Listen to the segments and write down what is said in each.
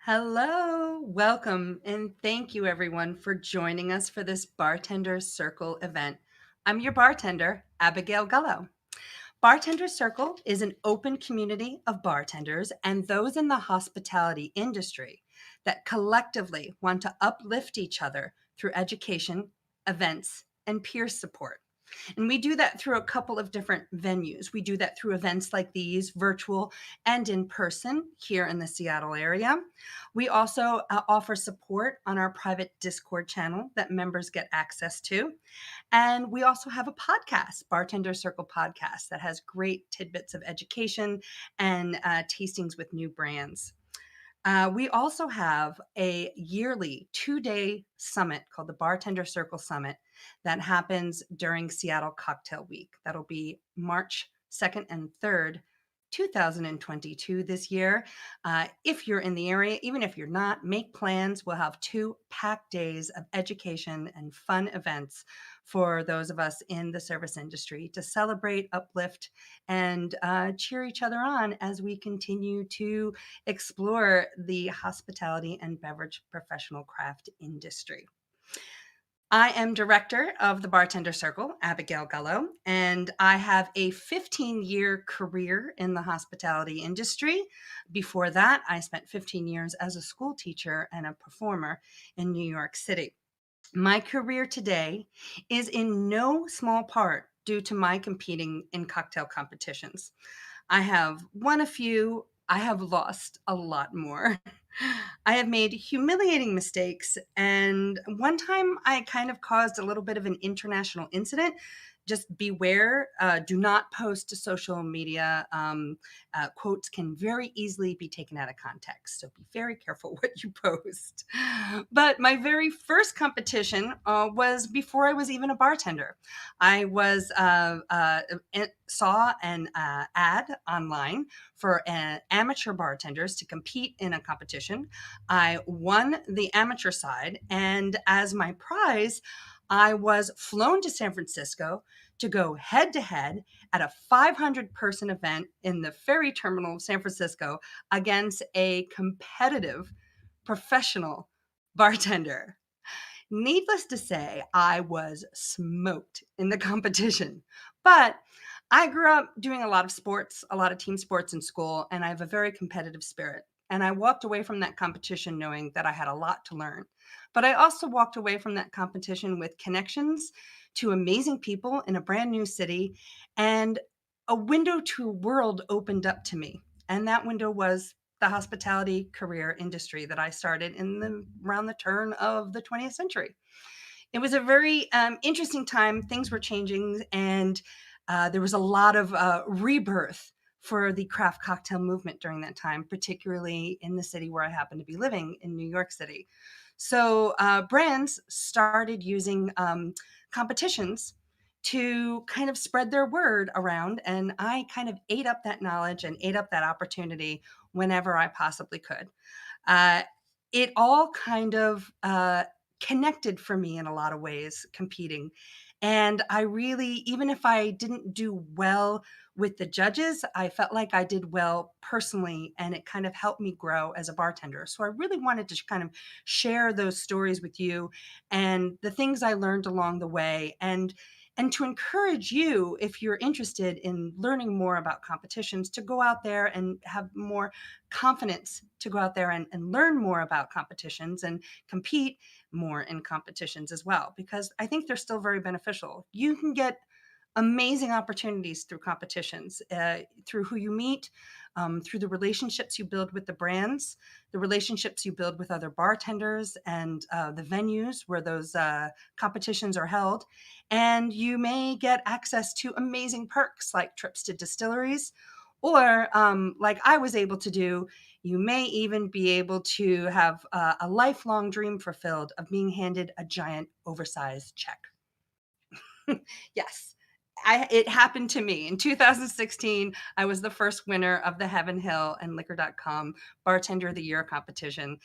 Hello, welcome, and thank you everyone for joining us for this Bartender Circle event. I'm your bartender, Abigail Gullo. Bartender Circle is an open community of bartenders and those in the hospitality industry that collectively want to uplift each other through education, events, and peer support. And we do that through a couple of different venues. We do that through events like these, virtual and in person here in the Seattle area. We also offer support on our private Discord channel that members get access to. And we also have a podcast, Bartender Circle Podcast, that has great tidbits of education and tastings with new brands. We also have a yearly 2-day summit called the Bartender Circle Summit that happens during Seattle Cocktail Week. That'll be March 2nd and 3rd, 2022 this year. If you're in the area, even if you're not, make plans. We'll have 2 packed days of education and fun events for those of us in the service industry to celebrate, uplift, and cheer each other on as we continue to explore the hospitality and beverage professional craft industry. I am director of the Bartender Circle, Abigail Gullo, and I have a 15-year career in the hospitality industry. Before that, I spent 15 years as a school teacher and a performer in New York City. My career today is in no small part due to my competing in cocktail competitions. I have won a few, I have lost a lot more. I have made humiliating mistakes, and one time I kind of caused a little bit of an international incident. Just beware, do not post to social media. Quotes can very easily be taken out of context, so be very careful what you post. But my very first competition was before I was even a bartender. I was saw an ad online for amateur bartenders to compete in a competition. I won the amateur side, and as my prize, I was flown to San Francisco to go head to head at a 500-person event in the ferry terminal of San Francisco against a competitive professional bartender. Needless to say, I was smoked in the competition. But I grew up doing a lot of sports, a lot of team sports in school, and I have a very competitive spirit. And I walked away from that competition knowing that I had a lot to learn. But I also walked away from that competition with connections to amazing people in a brand new city, and a window to a world opened up to me. And that window was the hospitality career industry that I started around the turn of the 20th century. It was a very interesting time. Things were changing, and there was a lot of rebirth for the craft cocktail movement during that time, particularly in the city where I happen to be living in New York City. So brands started using competitions to kind of spread their word around. And I kind of ate up that knowledge and ate up that opportunity whenever I possibly could. Uh, it all kind of connected for me in a lot of ways, competing. And I really, even if I didn't do well with the judges, I felt like I did well personally, and it kind of helped me grow as a bartender. So I really wanted to kind of share those stories with you and the things I learned along the way, and to encourage you, if you're interested in learning more about competitions, to go out there and have more confidence to go out there and learn more about competitions and compete more in competitions as well, because I think they're still very beneficial. You can get amazing opportunities through competitions, through who you meet, through the relationships you build with the brands, the relationships you build with other bartenders, and the venues where those competitions are held. And you may get access to amazing perks like trips to distilleries, or like I was able to do, you may even be able to have a lifelong dream fulfilled of being handed a giant oversized check. Yes, it happened to me. In 2016, I was the first winner of the Heaven Hill and Liquor.com Bartender of the Year competition.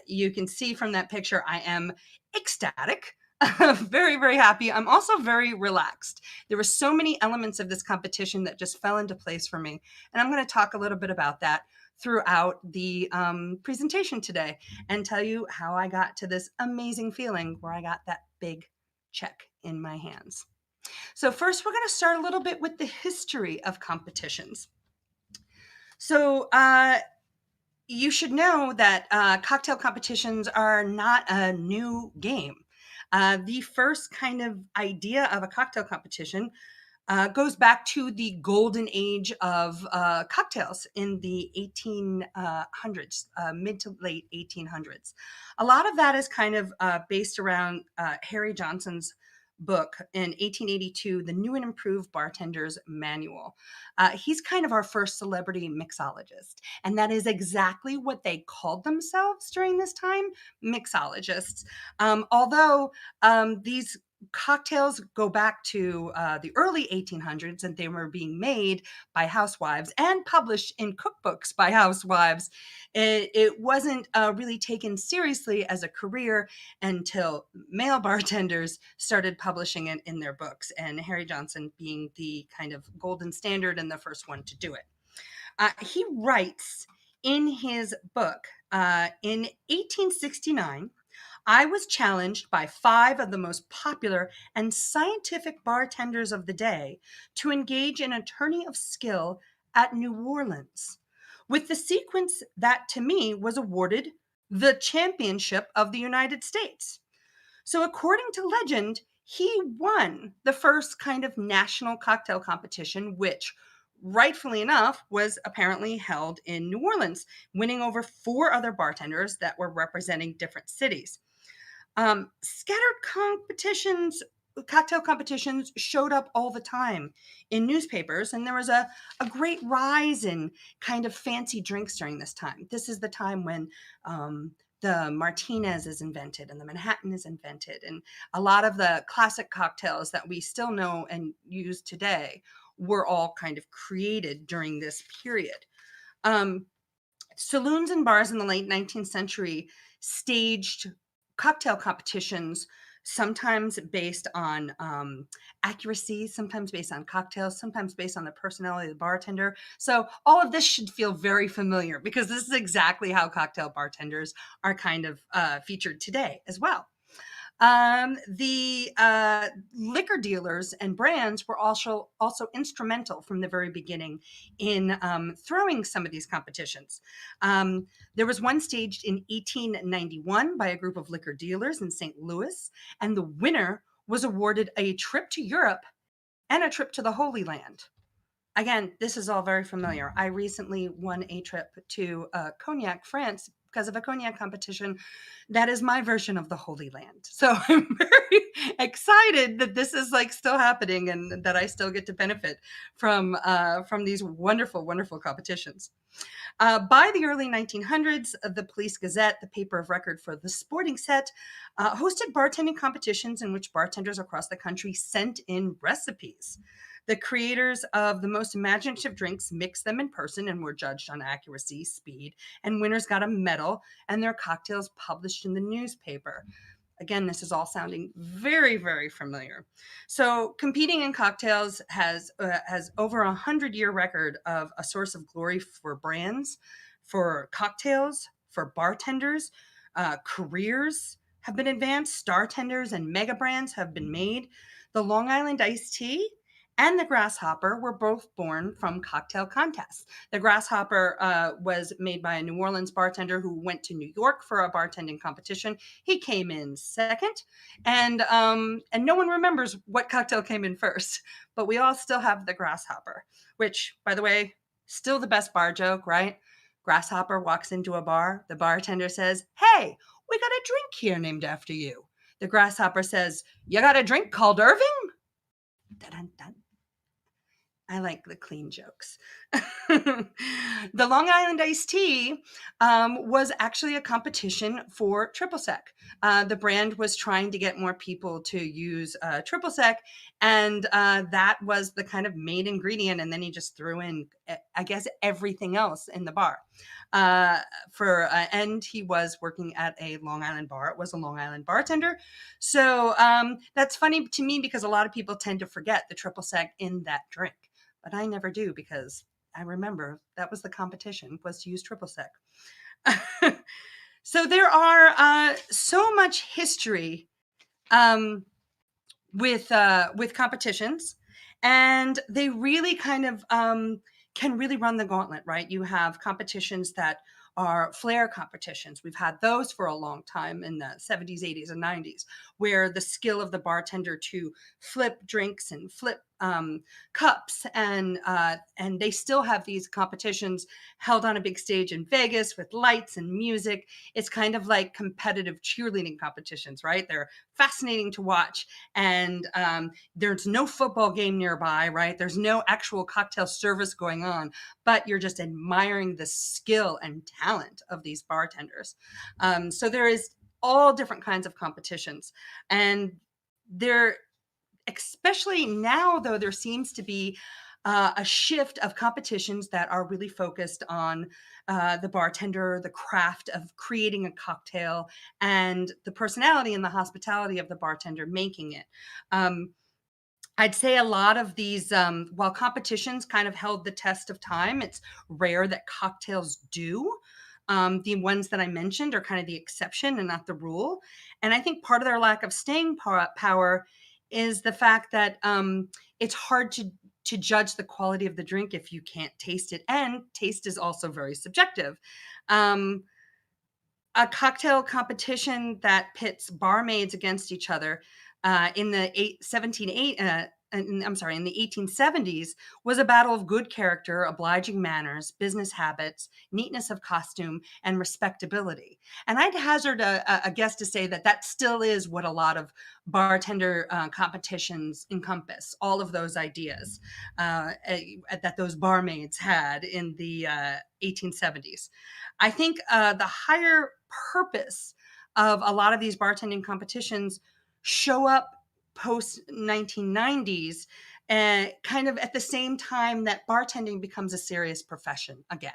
You can see from that picture, I am ecstatic. Very, very happy. I'm also very relaxed. There were so many elements of this competition that just fell into place for me. And I'm going to talk a little bit about that throughout the presentation today and tell you how I got to this amazing feeling where I got that big check in my hands. So first, we're going to start a little bit with the history of competitions. So you should know that cocktail competitions are not a new game. The first kind of idea of a cocktail competition goes back to the golden age of cocktails in the 1800s, mid to late 1800s. A lot of that is kind of based around Harry Johnson's book in 1882, The New and Improved Bartender's Manual. He's kind of our first celebrity mixologist, and that is exactly what they called themselves during this time, mixologists. Although these cocktails go back to the early 1800s, and they were being made by housewives and published in cookbooks by housewives. It wasn't really taken seriously as a career until male bartenders started publishing it in their books, and Harry Johnson being the kind of golden standard and the first one to do it. He writes in his book in 1869, I was challenged by 5 of the most popular and scientific bartenders of the day to engage in a tourney of skill at New Orleans, with the sequence that to me was awarded the championship of the United States. So, according to legend, he won the first kind of national cocktail competition, which rightfully enough was apparently held in New Orleans, winning over 4 other bartenders that were representing different cities. Scattered competitions, cocktail competitions showed up all the time in newspapers, and there was a great rise in kind of fancy drinks during this time. This is the time when the Martinez is invented and the Manhattan is invented, and a lot of the classic cocktails that we still know and use today were all kind of created during this period. Saloons and bars in the late 19th century staged cocktail competitions, sometimes based on accuracy, sometimes based on cocktails, sometimes based on the personality of the bartender. So all of this should feel very familiar because this is exactly how cocktail bartenders are kind of featured today as well. The liquor dealers and brands were also instrumental from the very beginning in throwing some of these competitions. There was one staged in 1891 by a group of liquor dealers in St. Louis, and the winner was awarded a trip to Europe and a trip to the Holy Land. Again, this is all very familiar. I recently won a trip to Cognac, France, because of a cognac competition. That is my version of the Holy Land. So I'm very excited that this is like still happening and that I still get to benefit from these wonderful, wonderful competitions. By the early 1900s, the Police Gazette, the paper of record for the sporting set, hosted bartending competitions in which bartenders across the country sent in recipes. The creators of the most imaginative drinks mixed them in person and were judged on accuracy, speed, and winners got a medal and their cocktails published in the newspaper. Again, this is all sounding very, very familiar. So competing in cocktails has over 100-year record of a source of glory for brands, for cocktails, for bartenders. Careers have been advanced. Star tenders and mega brands have been made. The Long Island iced tea and the Grasshopper were both born from cocktail contests. The Grasshopper was made by a New Orleans bartender who went to New York for a bartending competition. He came in second, and no one remembers what cocktail came in first, but we all still have the Grasshopper, which, by the way, still the best bar joke, right? Grasshopper walks into a bar. The bartender says, "Hey, we got a drink here named after you." The Grasshopper says, "You got a drink called Irving?" Dun-dun-dun. I like the clean jokes. The Long Island iced tea was actually a competition for triple sec. The brand was trying to get more people to use triple sec, and that was the kind of main ingredient. And then he just threw in, I guess, everything else in the bar. And he was working at a Long Island bar. It was a Long Island bartender. So that's funny to me because a lot of people tend to forget the triple sec in that drink. But I never do because I remember that was the competition, was to use triple sec. So there are so much history with competitions, and they really kind of can really run the gauntlet, right? You have competitions that are flair competitions. We've had those for a long time in the 70s, 80s, and 90s, where the skill of the bartender to flip drinks and flip cups, and they still have these competitions held on a big stage in Vegas with lights and music. It's kind of like competitive cheerleading competitions, right? They're fascinating to watch, and there's no football game nearby, right? There's no actual cocktail service going on, but you're just admiring the skill and talent of these bartenders. So there is all different kinds of competitions, and there, especially now, though, there seems to be a shift of competitions that are really focused on the bartender, the craft of creating a cocktail, and the personality and the hospitality of the bartender making it. I'd say a lot of these, while competitions kind of held the test of time, it's rare that cocktails do. The ones that I mentioned are kind of the exception and not the rule. And I think part of their lack of staying power is the fact that it's hard to judge the quality of the drink if you can't taste it. And taste is also very subjective. A cocktail competition that pits barmaids against each other in the 1870s was a battle of good character, obliging manners, business habits, neatness of costume, and respectability. And I'd hazard a guess to say that that still is what a lot of bartender competitions encompass, all of those ideas that those barmaids had in the 1870s. I think the higher purpose of a lot of these bartending competitions show up post 1990s, kind of at the same time that bartending becomes a serious profession again.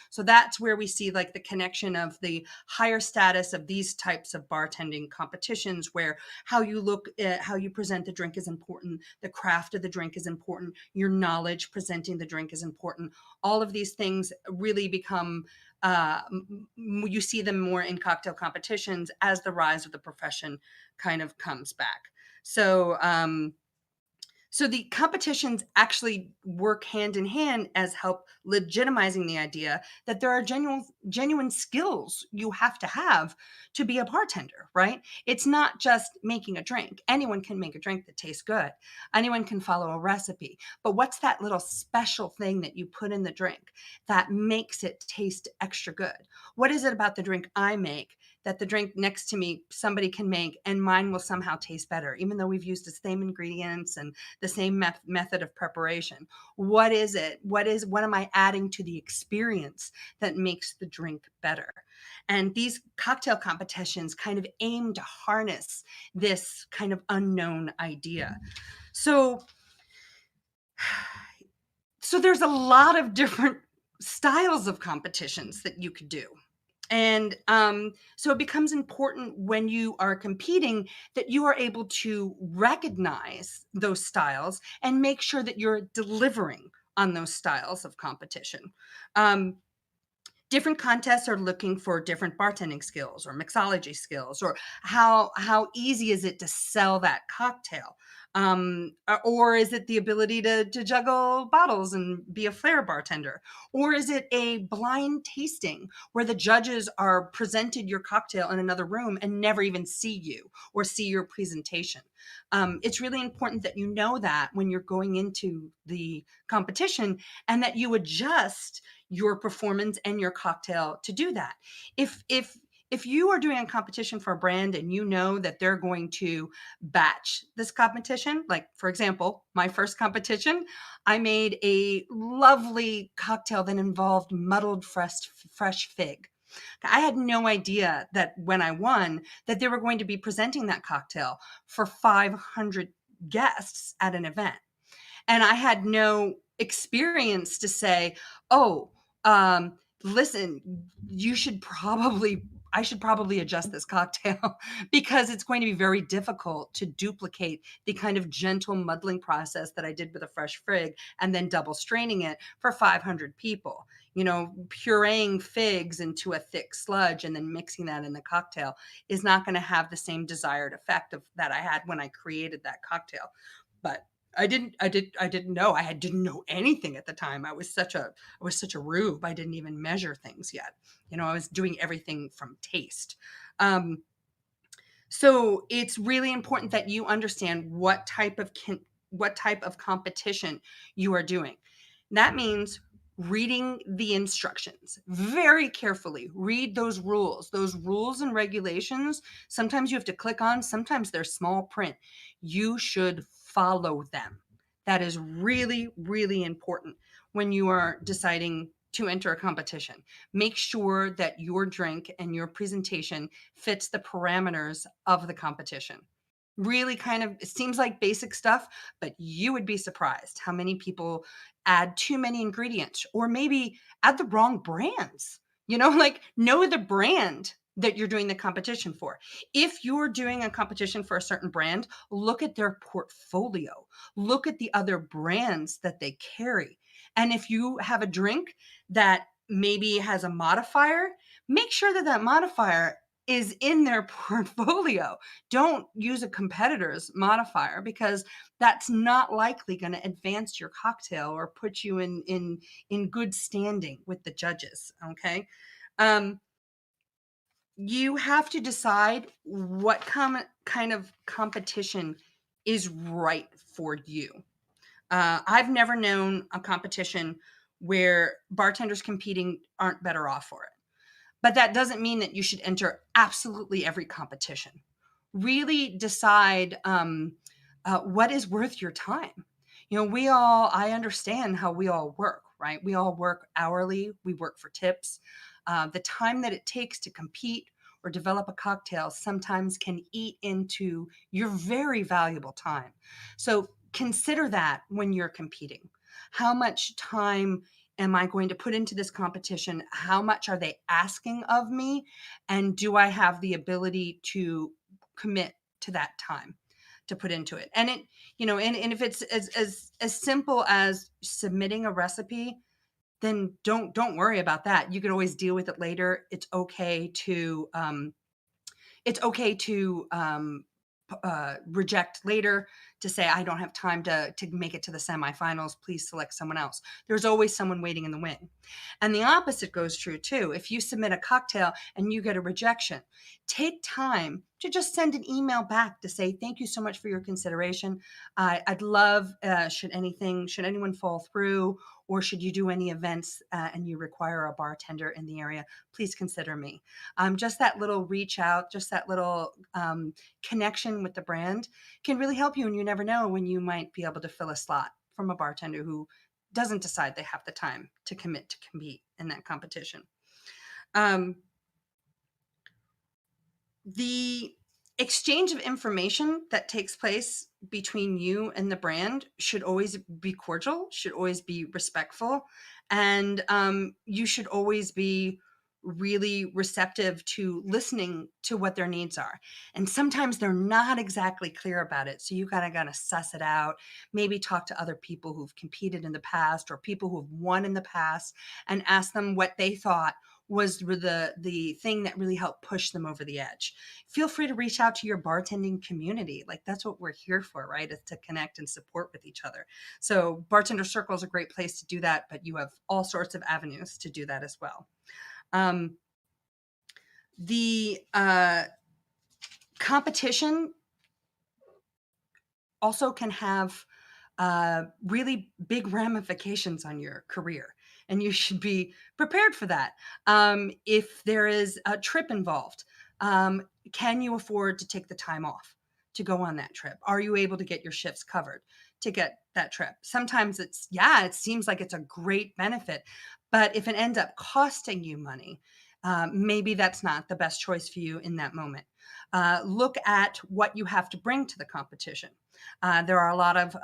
So that's where we see like the connection of the higher status of these types of bartending competitions, where how you look at how you present the drink is important, the craft of the drink is important, your knowledge presenting the drink is important. All of these things really become you see them more in cocktail competitions as the rise of the profession kind of comes back. So so the competitions actually work hand in hand as help legitimizing the idea that there are genuine skills you have to be a bartender, right? It's not just making a drink. Anyone can make a drink that tastes good. Anyone can follow a recipe. But what's that little special thing that you put in the drink that makes it taste extra good? What is it about the drink I make that the drink next to me somebody can make and mine will somehow taste better, even though we've used the same ingredients and the same method of preparation? What is it? What am I adding to the experience that makes the drink better? And these cocktail competitions kind of aim to harness this kind of unknown idea. So there's a lot of different styles of competitions that you could do. And so it becomes important when you are competing that you are able to recognize those styles and make sure that you're delivering on those styles of competition. Different contests are looking for different bartending skills or mixology skills, or how easy is it to sell that cocktail, or is it the ability to juggle bottles and be a flair bartender, or is it a blind tasting where the judges are presented your cocktail in another room and never even see you or see your presentation? It's really important that you know that when you're going into the competition, and that you adjust your performance and your cocktail to do that. If you are doing a competition for a brand and you know that they're going to batch this competition, like for example, my first competition, I made a lovely cocktail that involved muddled fresh fig. I had no idea that when I won that they were going to be presenting that cocktail for 500 guests at an event. And I had no experience to say, oh, listen, you should probably I should probably adjust this cocktail because it's going to be very difficult to duplicate the kind of gentle muddling process that I did with a fresh fig and then double straining it for 500 people. Pureeing figs into a thick sludge and then mixing that in the cocktail is not going to have the same desired effect of that I had when I created that cocktail. But I didn't know. I didn't know anything at the time. I was such a rube. I didn't even measure things yet. I was doing everything from taste. So it's really important that you understand what type of competition you are doing. That means reading the instructions very carefully. Read those rules and regulations. Sometimes you have to click on, sometimes they're small print. You should follow them. That is really, really important when you are deciding to enter a competition. Make sure that your drink and your presentation fits the parameters of the competition. Really it seems like basic stuff, but you would be surprised how many people add too many ingredients or maybe add the wrong brands. Like know the brand that you're doing the competition for. If you're doing a competition for a certain brand, look at their portfolio, look at the other brands that they carry. And if you have a drink that maybe has a modifier, make sure that that modifier is in their portfolio. Don't use a competitor's modifier because that's not likely going to advance your cocktail or put you in good standing with the judges. Okay. You have to decide what kind of competition is right for you. I've never known a competition where bartenders competing aren't better off for it. But that doesn't mean that you should enter absolutely every competition. Really decide what is worth your time. I understand how we all work, right? We all work hourly, we work for tips. The time that it takes to compete or develop a cocktail sometimes can eat into your very valuable time. So consider that when you're competing. How much time am I going to put into this competition? How much are they asking of me? And do I have the ability to commit to that time to put into it? And and if it's as simple as submitting a recipe, then don't worry about that. You can always deal with it later. It's okay to reject later, to say, I don't have time to make it to the semifinals. Please select someone else. There's always someone waiting in the wing. And the opposite goes true too. If you submit a cocktail and you get a rejection, take time to just send an email back to say, thank you so much for your consideration. I'd love, should anyone fall through, or should you do any events and you require a bartender in the area, please consider me. Just that little reach out, just that little connection with the brand can really help you. And you never know when you might be able to fill a slot from a bartender who doesn't decide they have the time to commit to compete in that competition. The exchange of information that takes place between you and the brand should always be cordial, should always be respectful, and you should always be really receptive to listening to what their needs are. And sometimes they're not exactly clear about it, so you gotta suss it out. Maybe talk to other people who've competed in the past or people who've won in the past and ask them what they thought was the thing that really helped push them over the edge. Feel free to reach out to your bartending community. Like, that's what we're here for, right? Is to connect and support with each other. So Bartender Circle is a great place to do that, but you have all sorts of avenues to do that as well. The competition also can have really big ramifications on your career, and you should be prepared for that. If there is a trip involved, can you afford to take the time off to go on that trip? Are you able to get your shifts covered to get that trip? Sometimes it seems like it's a great benefit, but if it ends up costing you money, maybe that's not the best choice for you in that moment. Look at what you have to bring to the competition. There are a lot of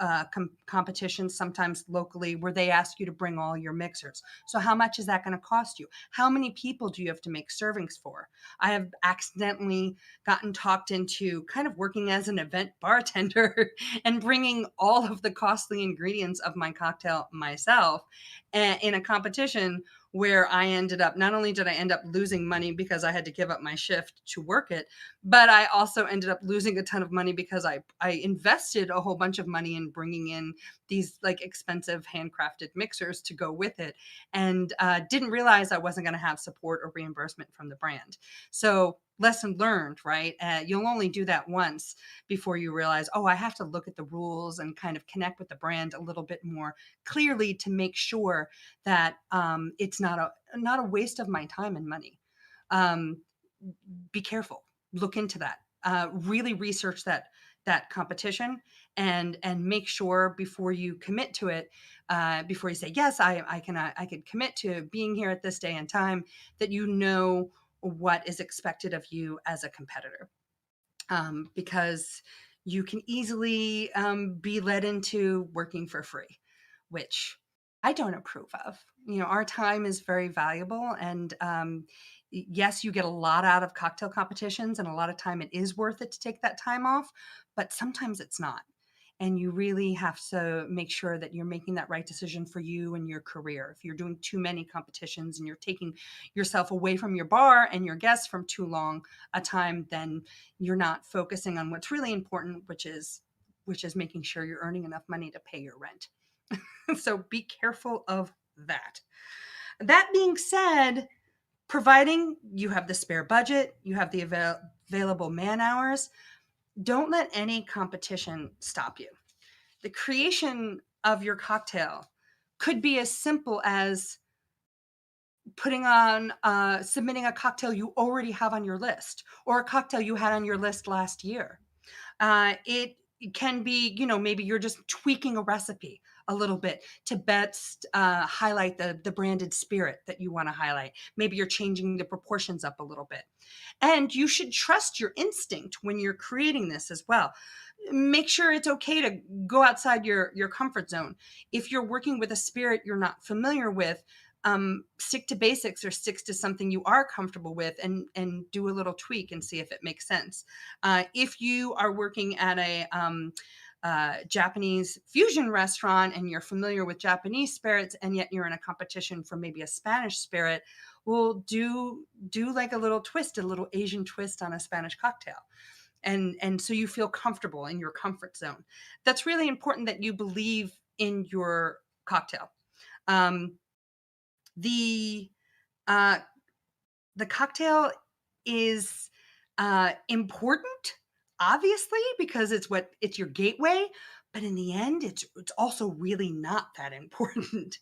competitions, sometimes locally, where they ask you to bring all your mixers. So, how much is that going to cost you? How many people do you have to make servings for? I have accidentally gotten talked into kind of working as an event bartender and bringing all of the costly ingredients of my cocktail myself in a competition where I ended up, not only did I end up losing money because I had to give up my shift to work it, but I also ended up losing a ton of money because I invested a whole bunch of money in bringing in these like expensive handcrafted mixers to go with it, and didn't realize I wasn't going to have support or reimbursement from the brand. So lesson learned, right? You'll only do that once before you realize, oh, I have to look at the rules and kind of connect with the brand a little bit more clearly to make sure that it's not a waste of my time and money. Um, be careful. Look into that. Really research that competition and make sure before you commit to it, before you say yes, I could commit to being here at this day and time, that you know what is expected of you as a competitor, because you can easily be led into working for free, which I don't approve of. You know, our time is very valuable, and yes, you get a lot out of cocktail competitions, and a lot of time it is worth it to take that time off, but sometimes it's not. And you really have to make sure that you're making that right decision for you and your career. If you're doing too many competitions and you're taking yourself away from your bar and your guests from too long a time, then you're not focusing on what's really important, which is making sure you're earning enough money to pay your rent. So be careful of that. That being said, providing you have the spare budget, you have the available man hours, don't let any competition stop you. The creation of your cocktail could be as simple as submitting a cocktail you already have on your list, or a cocktail you had on your list last year. It can be, maybe you're just tweaking a recipe a little bit to best highlight the branded spirit that you want to highlight. Maybe you're changing the proportions up a little bit. And you should trust your instinct when you're creating this as well. Make sure it's okay to go outside your comfort zone. If you're working with a spirit you're not familiar with, stick to basics, or stick to something you are comfortable with, and do a little tweak and see if it makes sense. If you are working at a Japanese fusion restaurant and you're familiar with Japanese spirits, and yet you're in a competition for maybe a Spanish spirit, well, do like a little twist, a little Asian twist on a Spanish cocktail. And so you feel comfortable in your comfort zone. That's really important, that you believe in your cocktail. Um, the uh, the cocktail is important, obviously, because it's your gateway. But in the end, it's also really not that important.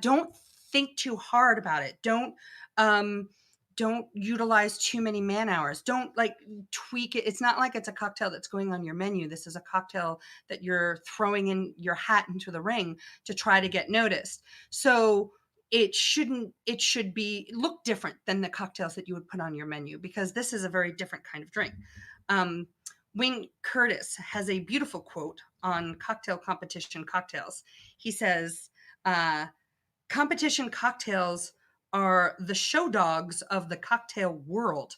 Don't think too hard about it. Don't utilize too many man hours. Don't like tweak it. It's not like it's a cocktail that's going on your menu. This is a cocktail that you're throwing in your hat into the ring to try to get noticed. So it should be look different than the cocktails that you would put on your menu, because this is a very different kind of drink. Wayne Curtis has a beautiful quote on cocktail competition cocktails. He says, competition cocktails are the show dogs of the cocktail world,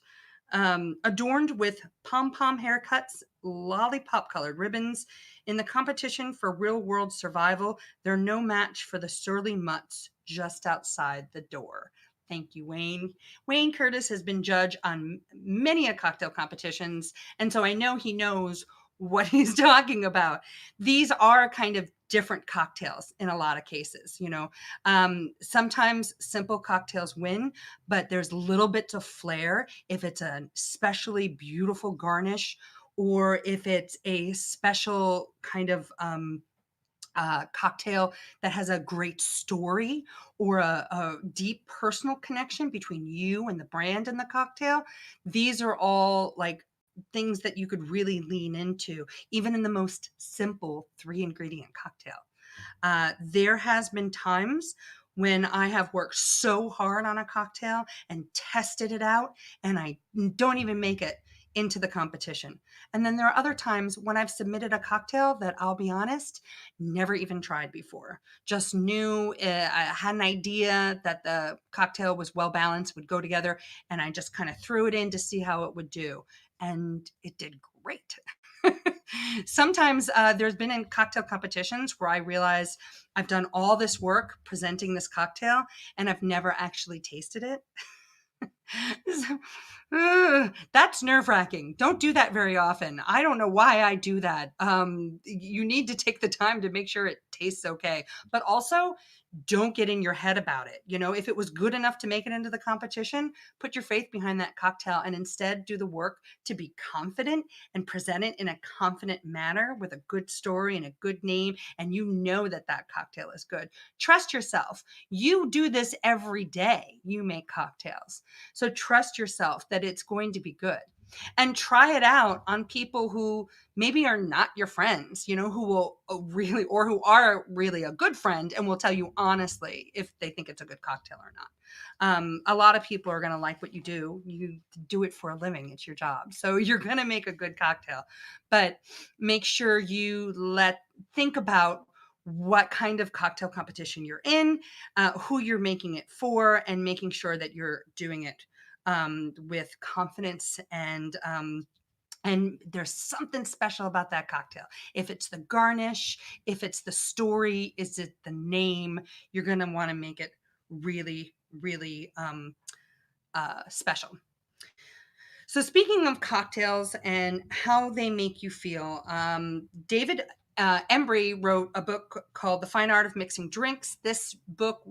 adorned with pom-pom haircuts, lollipop-colored ribbons. In the competition for real-world survival, they're no match for the surly mutts just outside the door. Thank you, Wayne. Wayne Curtis has been judge on many a cocktail competitions, and so I know he knows what he's talking about. These are kind of different cocktails in a lot of cases. Sometimes simple cocktails win, but there's little bits of flair if it's a especially beautiful garnish, or if it's a special kind of cocktail that has a great story, or a deep personal connection between you and the brand and the cocktail. These are all like things that you could really lean into, even in the most simple 3-ingredient cocktail. There has been times when I have worked so hard on a cocktail and tested it out and I don't even make it into the competition. And then there are other times when I've submitted a cocktail that, I'll be honest, never even tried before. Just knew, I had an idea that the cocktail was well balanced, would go together, and I just kind of threw it in to see how it would do. And it did great. Sometimes there's been in cocktail competitions where I realize I've done all this work presenting this cocktail and I've never actually tasted it. So, that's nerve wracking. Don't do that very often. I don't know why I do that. You need to take the time to make sure it tastes okay, but also don't get in your head about it. You know, if it was good enough to make it into the competition, put your faith behind that cocktail and instead do the work to be confident and present it in a confident manner with a good story and a good name. And you know that that cocktail is good. Trust yourself. You do this every day. You make cocktails. So trust yourself that it's going to be good, and try it out on people who maybe are not your friends, you know, who will really, or who are really a good friend and will tell you honestly if they think it's a good cocktail or not. A lot of people are going to like what you do. You do it for a living. It's your job. So you're going to make a good cocktail, but make sure you think about what kind of cocktail competition you're in, who you're making it for, and making sure that you're doing it with confidence and there's something special about that cocktail. If it's the garnish, if it's the story, is it the name, you're going to want to make it really, really special. So speaking of cocktails and how they make you feel, David Embry wrote a book called The Fine Art of Mixing Drinks. This book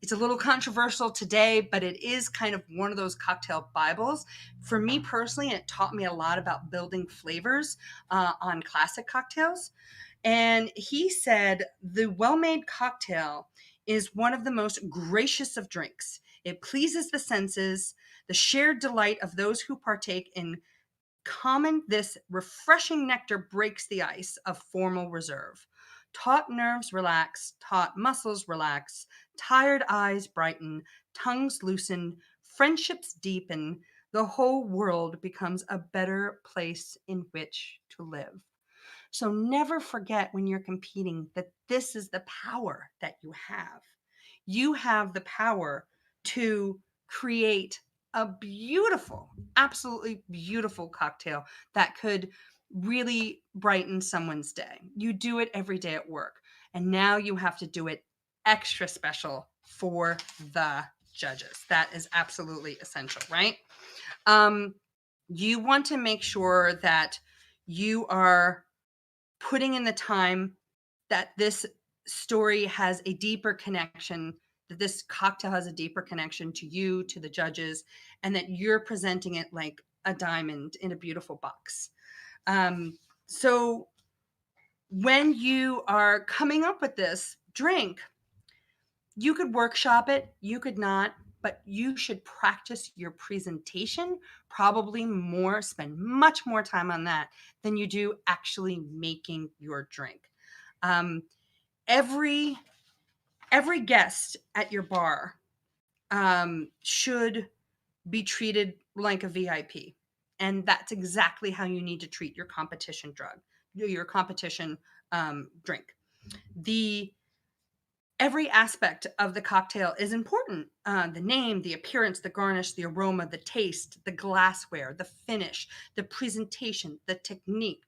it's a little controversial today, but it is kind of one of those cocktail Bibles. For me personally, it taught me a lot about building flavors on classic cocktails. And he said, the well-made cocktail is one of the most gracious of drinks. It pleases the senses, the shared delight of those who partake in common. This refreshing nectar breaks the ice of formal reserve. Taut nerves relax, taut muscles relax, tired eyes brighten, tongues loosen, friendships deepen. The whole world becomes a better place in which to live. So never forget when you're competing that this is the power that you have. You have the power to create a beautiful, absolutely beautiful cocktail that could really brighten someone's day. You do it every day at work, and now you have to do it extra special for the judges. That is absolutely essential, right? You want to make sure that you are putting in the time, that this story has a deeper connection, that this cocktail has a deeper connection to you, to the judges, and that you're presenting it like a diamond in a beautiful box. So when you are coming up with this drink, you could workshop it, you could not, but you should practice your presentation probably more, spend much more time on that than you do actually making your drink. Every guest at your bar should be treated like a VIP, and that's exactly how you need to treat your competition drink. Every aspect of the cocktail is important. The name, the appearance, the garnish, the aroma, the taste, the glassware, the finish, the presentation, the technique.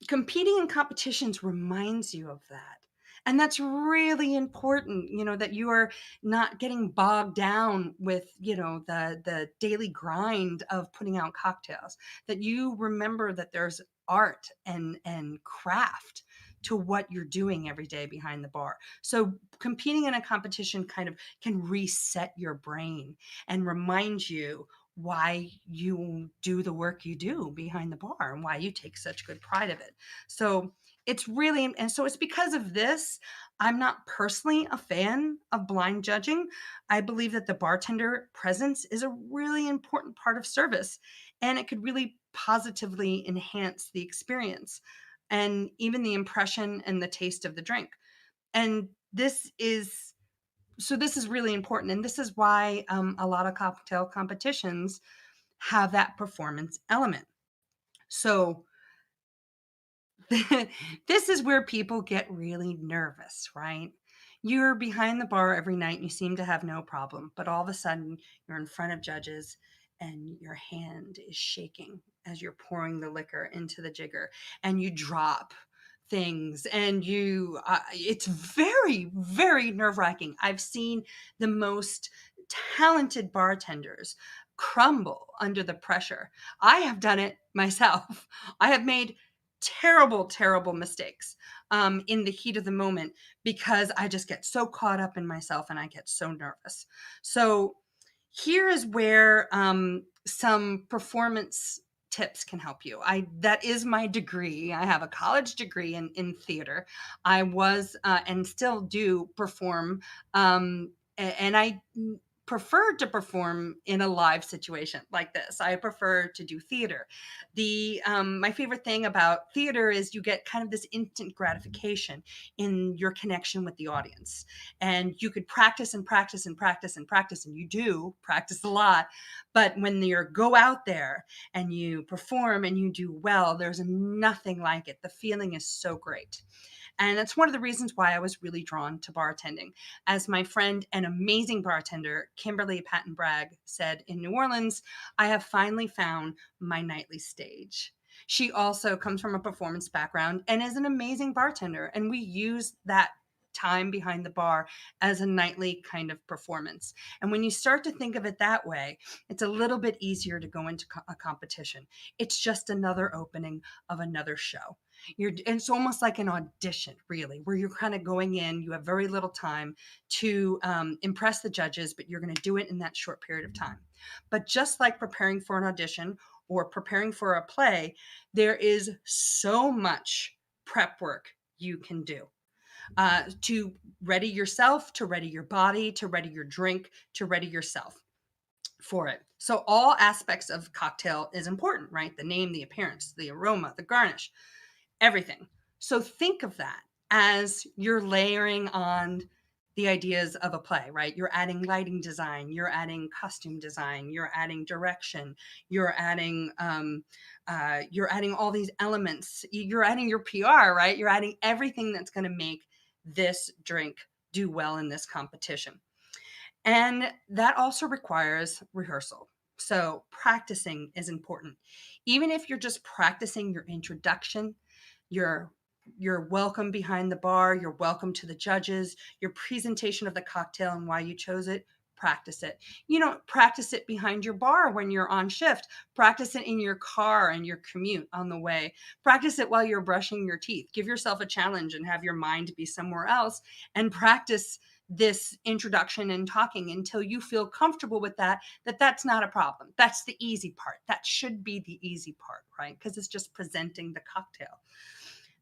Competing in competitions reminds you of that. And that's really important, that you are not getting bogged down with, the daily grind of putting out cocktails, that you remember that there's art and craft to what you're doing every day behind the bar. So competing in a competition kind of can reset your brain and remind you why you do the work you do behind the bar and why you take such good pride of it. So it's really, and so it's because of this, I'm not personally a fan of blind judging. I believe that the bartender presence is a really important part of service, and it could really positively enhance the experience and even the impression and the taste of the drink. And this is So this is really important, and this is why a lot of cocktail competitions have that performance element. So this is where people get really nervous, right? You're behind the bar every night and you seem to have no problem, but all of a sudden you're in front of judges and your hand is shaking as you're pouring the liquor into the jigger and you drop things and it's very, very nerve-wracking. I've seen the most talented bartenders crumble under the pressure. I have done it myself. I have made terrible, terrible mistakes in the heat of the moment because I just get so caught up in myself and I get so nervous. So here is where some performance tips can help you. That is my degree. I have a college degree in theater. I was and still do perform, and I prefer to perform in a live situation like this. I prefer to do theater. The My favorite thing about theater is you get kind of this instant gratification in your connection with the audience, and you could practice and practice and practice and practice, and you do practice a lot. But when you go out there and you perform and you do well, there's nothing like it. The feeling is so great. And that's one of the reasons why I was really drawn to bartending. As my friend and amazing bartender, Kimberly Patton Bragg, said in New Orleans, I have finally found my nightly stage. She also comes from a performance background and is an amazing bartender. And we use that time behind the bar as a nightly kind of performance. And when you start to think of it that way, it's a little bit easier to go into a competition. It's just another opening of another show. It's almost like an audition, really, where you're kind of going in. You have very little time to impress the judges, but you're going to do it in that short period of time. But just like preparing for an audition or preparing for a play, there is so much prep work you can do to ready yourself, to ready your body, to ready your drink, to ready yourself for it. So all aspects of cocktail is important, right? The name, the appearance, the aroma, the garnish, everything. So think of that as you're layering on the ideas of a play, right? You're adding lighting design, you're adding costume design, you're adding direction, you're adding all these elements, you're adding your PR, right? You're adding everything that's going to make this drink do well in this competition. And that also requires rehearsal. So practicing is important. Even if you're just practicing your introduction, your your welcome behind the bar, your welcome to the judges, your presentation of the cocktail and why you chose it, practice it. You don't practice it behind your bar when you're on shift. Practice it in your car and your commute on the way. Practice it while you're brushing your teeth. Give yourself a challenge and have your mind be somewhere else and practice this introduction and talking until you feel comfortable with that's not a problem. That's the easy part. That should be the easy part, right? Because it's just presenting the cocktail.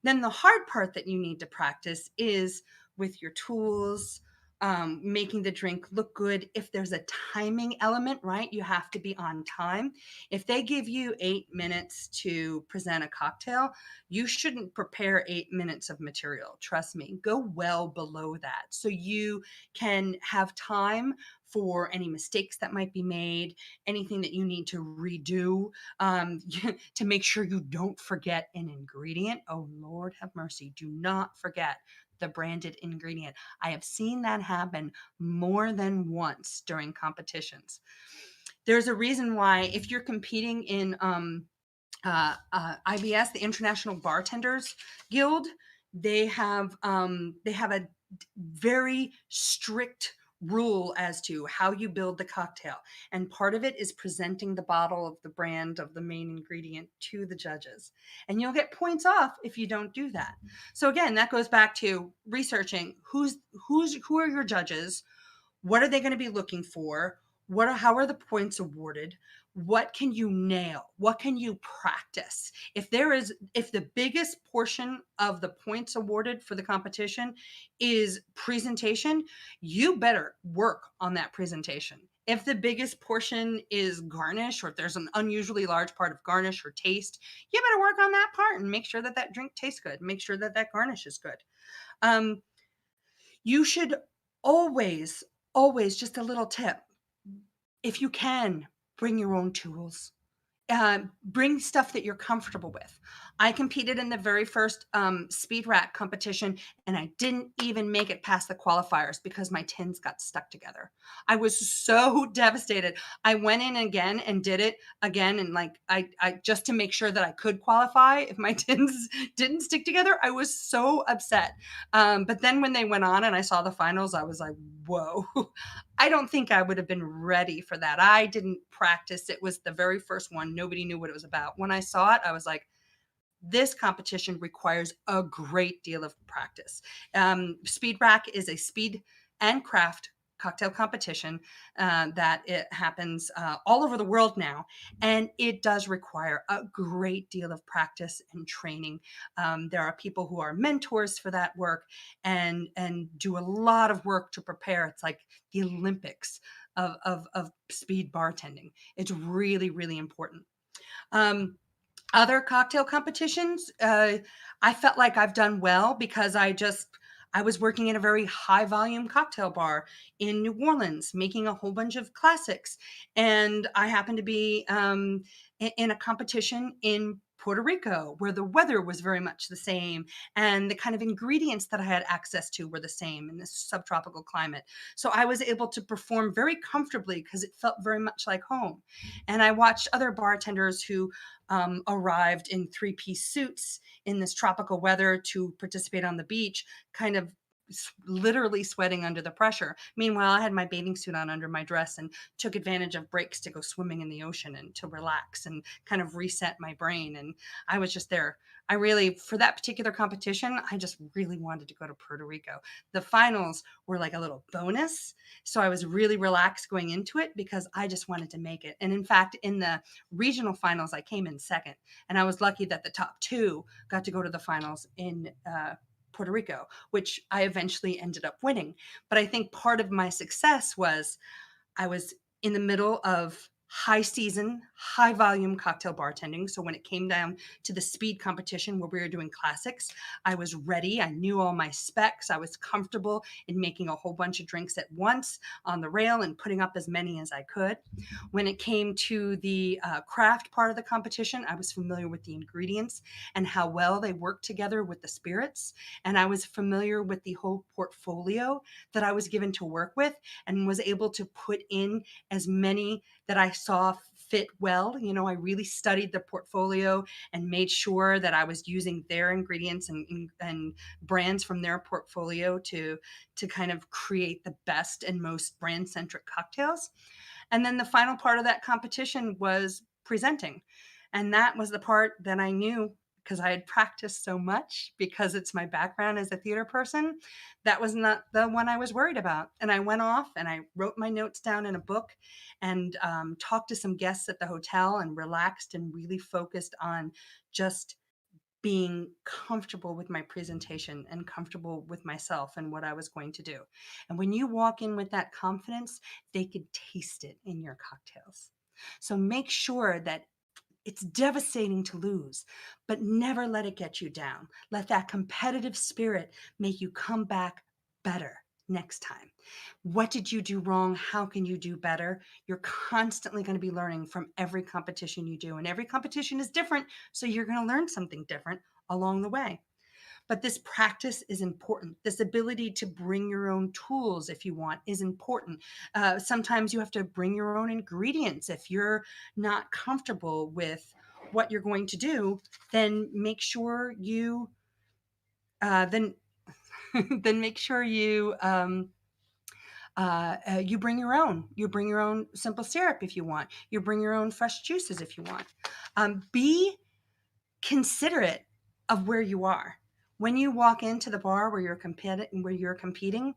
Then the hard part that you need to practice is with your tools, making the drink look good. If there's a timing element, right, you have to be on time. If they give you 8 minutes to present a cocktail, you shouldn't prepare 8 minutes of material. Trust me, go well below that so you can have time for any mistakes that might be made, anything that you need to redo, to make sure you don't forget an ingredient. Oh, Lord have mercy. Do not forget the branded ingredient. I have seen that happen more than once during competitions. There's a reason why, if you're competing in IBS, the International Bartenders Guild, they have a very strict rule as to how you build the cocktail, and part of it is presenting the bottle of the brand of the main ingredient to the judges, and you'll get points off if you don't do that. So again, that goes back to researching who are your judges, what are they going to be looking for? How are the points awarded? What can you nail? What can you practice? If the biggest portion of the points awarded for the competition is presentation, you better work on that presentation. If the biggest portion is garnish, or if there's an unusually large part of garnish or taste, you better work on that part and make sure that drink tastes good. Make sure that garnish is good. You should Always, always, just a little tip. If you can, bring your own tools. Bring stuff that you're comfortable with. I competed in the very first speed rack competition, and I didn't even make it past the qualifiers because my tins got stuck together. I was so devastated. I went in again and did it again, and like I just to make sure that I could qualify if my tins didn't stick together. I was so upset. But then when they went on and I saw the finals, I was like, whoa. I don't think I would have been ready for that. I didn't practice. It was the very first one. Nobody knew what it was about. When I saw it, I was like, this competition requires a great deal of practice. Speed Rack is a speed and craft cocktail competition that it happens all over the world now, and it does require a great deal of practice and training. There are people who are mentors for that work and do a lot of work to prepare. It's like the Olympics of speed bartending. It's really, really important. Other cocktail competitions, I felt like I've done well because I was working in a very high volume cocktail bar in New Orleans, making a whole bunch of classics. And I happened to be in a competition in Puerto Rico where the weather was very much the same and the kind of ingredients that I had access to were the same in this subtropical climate. So I was able to perform very comfortably because it felt very much like home. And I watched other bartenders who arrived in three-piece suits in this tropical weather to participate on the beach, kind of literally sweating under the pressure. Meanwhile, I had my bathing suit on under my dress and took advantage of breaks to go swimming in the ocean and to relax and kind of reset my brain. And I was just there. I really, for that particular competition, I just really wanted to go to Puerto Rico. The finals were like a little bonus. So I was really relaxed going into it because I just wanted to make it. And in fact, in the regional finals, I came in second. And I was lucky that the top two got to go to the finals in Puerto Rico, which I eventually ended up winning. But I think part of my success was I was in the middle of high season, high volume cocktail bartending. So when it came down to the speed competition where we were doing classics, I was ready. I knew all my specs. I was comfortable in making a whole bunch of drinks at once on the rail and putting up as many as I could. When it came to the craft part of the competition, I was familiar with the ingredients and how well they work together with the spirits. And I was familiar with the whole portfolio that I was given to work with and was able to put in as many that I saw fit well. You know, I really studied the portfolio and made sure that I was using their ingredients and brands from their portfolio to kind of create the best and most brand centric cocktails. And then the final part of that competition was presenting. And that was the part that I knew because I had practiced so much because it's my background as a theater person. That was not the one I was worried about. And I went off and I wrote my notes down in a book and talked to some guests at the hotel and relaxed and really focused on just being comfortable with my presentation and comfortable with myself and what I was going to do. And when you walk in with that confidence, they could taste it in your cocktails. So make sure that it's devastating to lose, but never let it get you down. Let that competitive spirit make you come back better next time. What did you do wrong? How can you do better? You're constantly going to be learning from every competition you do, and every competition is different. So you're going to learn something different along the way. But this practice is important. This ability to bring your own tools if you want is important. Sometimes you have to bring your own ingredients. If you're not comfortable with what you're going to do, then make sure you then then make sure you bring your own. You bring your own simple syrup if you want. You bring your own fresh juices if you want. Be considerate of where you are. When you walk into the bar where you're competing,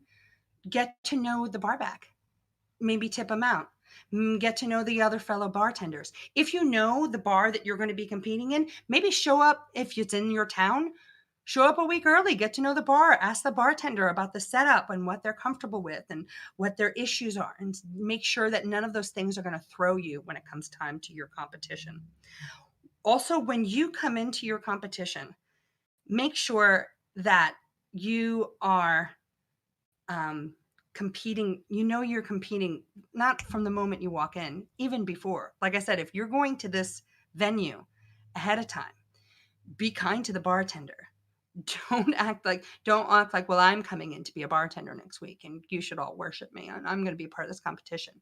get to know the barback. Maybe tip them out. Get to know the other fellow bartenders. If you know the bar that you're going to be competing in, maybe show up if it's in your town. Show up a week early, get to know the bar, ask the bartender about the setup and what they're comfortable with and what their issues are, and make sure that none of those things are going to throw you when it comes time to your competition. Also, when you come into your competition, make sure that you are competing, you're competing not from the moment you walk in, even before. Like I said, if you're going to this venue ahead of time, be kind to the bartender. Don't act like, well, I'm coming in to be a bartender next week and you should all worship me and I'm going to be part of this competition.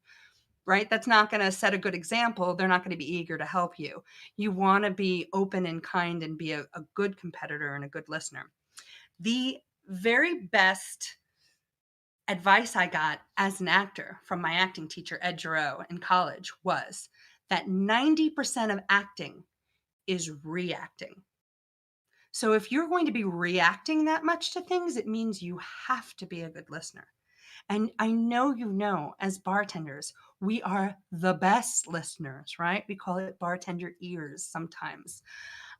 Right? That's not going to set a good example. They're not going to be eager to help you. You want to be open and kind and be a good competitor and a good listener. The very best advice I got as an actor from my acting teacher, Ed Giroux, in college was that 90% of acting is reacting. So if you're going to be reacting that much to things, it means you have to be a good listener. And I know, as bartenders, we are the best listeners, right? We call it bartender ears sometimes.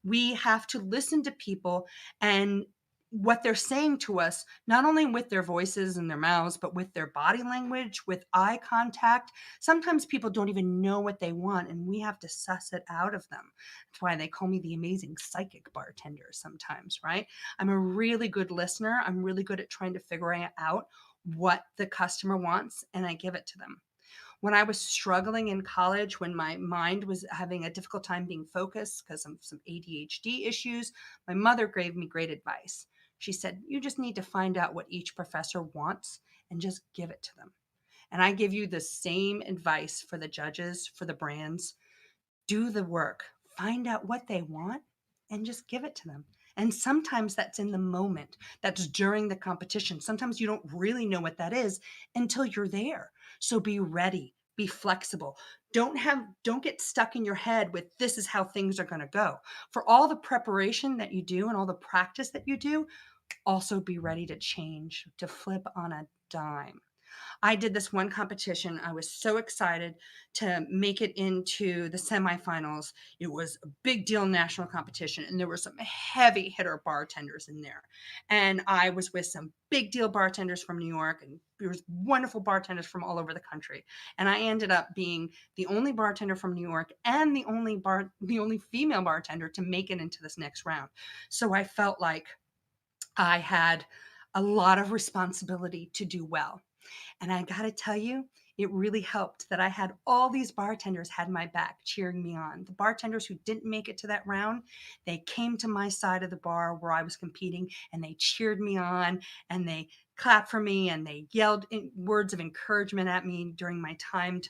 We have to listen to people and what they're saying to us, not only with their voices and their mouths, but with their body language, with eye contact. Sometimes people don't even know what they want, and we have to suss it out of them. That's why they call me the amazing psychic bartender sometimes, right? I'm a really good listener. I'm really good at trying to figure out what the customer wants, and I give it to them. When I was struggling in college, when my mind was having a difficult time being focused because of some ADHD issues, my mother gave me great advice. She said, you just need to find out what each professor wants and just give it to them. And I give you the same advice for the judges, for the brands. Do the work, find out what they want, and just give it to them. And sometimes that's in the moment, that's during the competition. Sometimes you don't really know what that is until you're there. So be ready, be flexible. Don't get stuck in your head with this is how things are going to go. For all the preparation that you do and all the practice that you do, also be ready to change, to flip on a dime. I did this one competition. I was so excited to make it into the semifinals. It was a big deal national competition, and there were some heavy hitter bartenders in there. And I was with some big deal bartenders from New York, and there was wonderful bartenders from all over the country. And I ended up being the only bartender from New York and the only female bartender to make it into this next round. So I felt like I had a lot of responsibility to do well. And I got to tell you, it really helped that I had all these bartenders had my back cheering me on. The bartenders who didn't make it to that round, they came to my side of the bar where I was competing and they cheered me on and they clapped for me and they yelled words of encouragement at me during my timed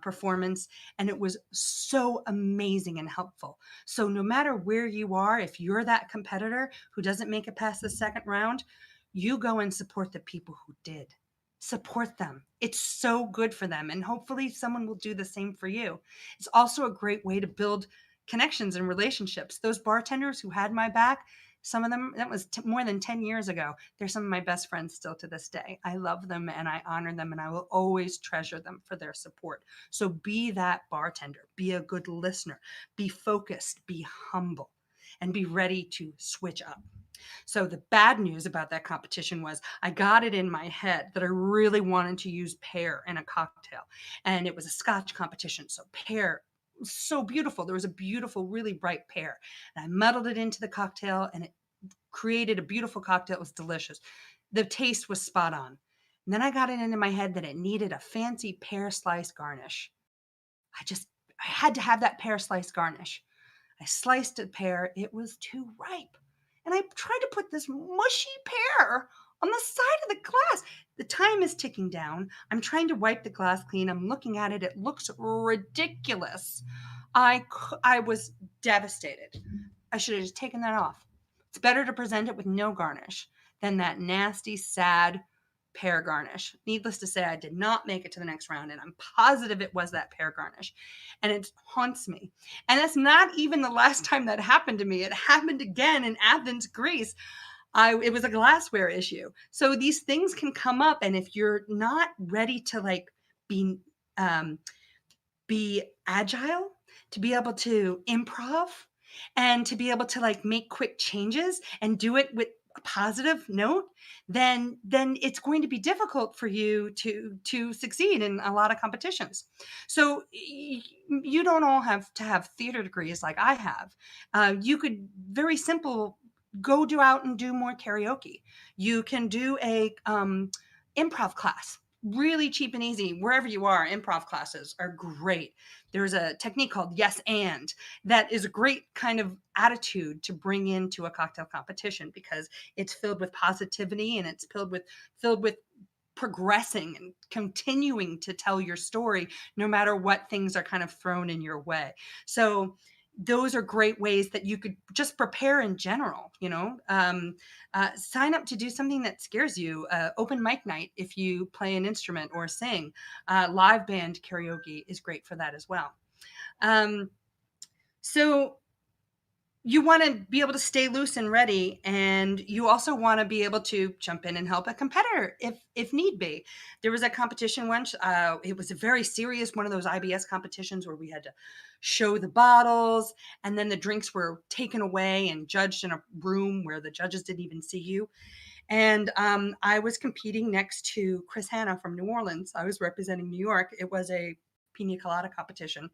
performance. And it was so amazing and helpful. So no matter where you are, if you're that competitor who doesn't make it past the second round, you go and support the people who did. Support them. It's so good for them. And hopefully someone will do the same for you. It's also a great way to build connections and relationships. Those bartenders who had my back, some of them, that was more than 10 years ago. They're some of my best friends still to this day. I love them and I honor them and I will always treasure them for their support. So be that bartender, be a good listener, be focused, be humble, and be ready to switch up. So the bad news about that competition was I got it in my head that I really wanted to use pear in a cocktail. And it was a Scotch competition. So pear was so beautiful. There was a beautiful, really ripe pear. And I muddled it into the cocktail and it created a beautiful cocktail. It was delicious. The taste was spot on. And then I got it into my head that it needed a fancy pear slice garnish. I had to have that pear slice garnish. I sliced a pear. It was too ripe. And I tried to put this mushy pear on the side of the glass. The time is ticking down. I'm trying to wipe the glass clean. I'm looking at it. It looks ridiculous. I was devastated. I should have just taken that off. It's better to present it with no garnish than that nasty, sad pear garnish. Needless to say, I did not make it to the next round, and I'm positive it was that pear garnish. And it haunts me. And that's not even the last time that happened to me. It happened again in Athens, Greece. It was a glassware issue. So these things can come up, and if you're not ready to be um, be agile, to be able to improv, and to be able to make quick changes and do it with a positive note, then it's going to be difficult for you to succeed in a lot of competitions. So you don't all have to have theater degrees like I have. You could very simple go out and do more karaoke. You can do a Improv class, really cheap and easy. Wherever you are, improv classes are great. There's a technique called yes and that is a great kind of attitude to bring into a cocktail competition because it's filled with positivity and it's filled with progressing and continuing to tell your story no matter what things are kind of thrown in your way. So those are great ways that you could just prepare in general, sign up to do something that scares you. Open mic night if you play an instrument or sing. Live band karaoke is great for that as well. So you want to be able to stay loose and ready, and you also want to be able to jump in and help a competitor if need be. There was a competition once. It was a very serious one of those IBS competitions where we had to show the bottles, and then the drinks were taken away and judged in a room where the judges didn't even see you. And I was competing next to Chris Hanna from New Orleans. I was representing New York. It was a pina colada competition,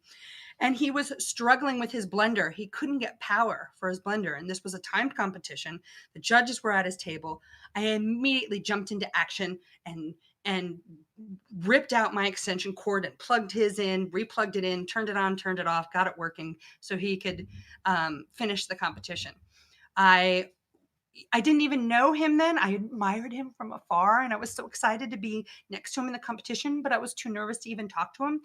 and he was struggling with his blender. He couldn't get power for his blender, and this was a timed competition. The judges were at his table. I immediately jumped into action and ripped out my extension cord and plugged his in, replugged it in, turned it on, turned it off, got it working so he could finish the competition. I didn't even know him then. I admired him from afar, and I was so excited to be next to him in the competition, but I was too nervous to even talk to him.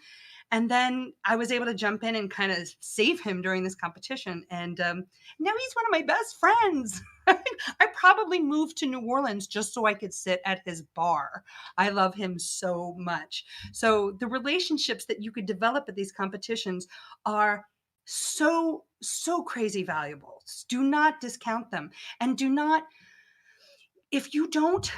And then I was able to jump in and kind of save him during this competition. And now he's one of my best friends. I probably moved to New Orleans just so I could sit at his bar. I love him so much. So the relationships that you could develop at these competitions are so crazy valuable. Do not discount them. And do not, if you don't